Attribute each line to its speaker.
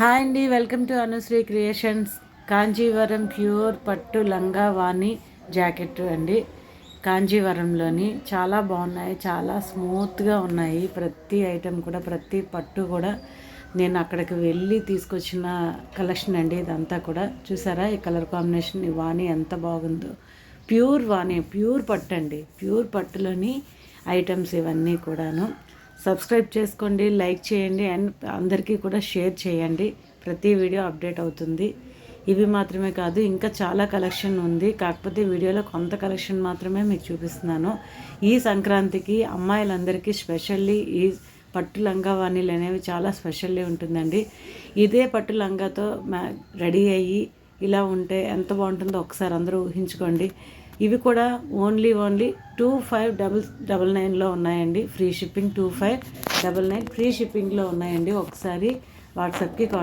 Speaker 1: Hi అండి, welcome to Anusri creations. Kanjeevaram pure పట్టు లంగా వాణి జాకెట్ అండి. కాంజీవరంలోని చాలా బాగున్నాయి, చాలా స్మూత్గా ఉన్నాయి. ప్రతి ఐటెం కూడా, ప్రతి పట్టు కూడా నేను అక్కడికి వెళ్ళి తీసుకొచ్చిన కలెక్షన్ అండి. ఇదంతా కూడా చూసారా, ఈ కలర్ కాంబినేషన్, ఈ వాణి ఎంత బాగుందో. ప్యూర్ వాణి, ప్యూర్ పట్టు అండి. ప్యూర్ పట్టులోని ఐటమ్స్ ఇవన్నీ కూడాను. సబ్స్క్రైబ్ చేసుకోండి, లైక్ చేయండి అండ్ అందరికీ కూడా షేర్ చేయండి. ప్రతి వీడియో అప్డేట్ అవుతుంది. ఇవి మాత్రమే కాదు, ఇంకా చాలా కలెక్షన్ ఉంది. కాకపోతే వీడియోలో కొంత కలెక్షన్ మాత్రమే మీకు చూపిస్తున్నాను. ఈ సంక్రాంతికి అమ్మాయిలందరికీ స్పెషల్లీ ఈ పట్టు లంగా వాణీలు అనేవి చాలా స్పెషల్లీ ఉంటుందండి. ఇదే పట్టు లంగాతో రెడీ అయ్యి ఇలా ఉంటే ఎంత బాగుంటుందో ఒకసారి అందరూ ఊహించుకోండి. ఇవి కూడా ఓన్లీ 2599లో ఉన్నాయండి. ఫ్రీ షిప్పింగ్ 2599 ఫ్రీ షిప్పింగ్లో ఉన్నాయండి. ఒకసారి వాట్సాప్కి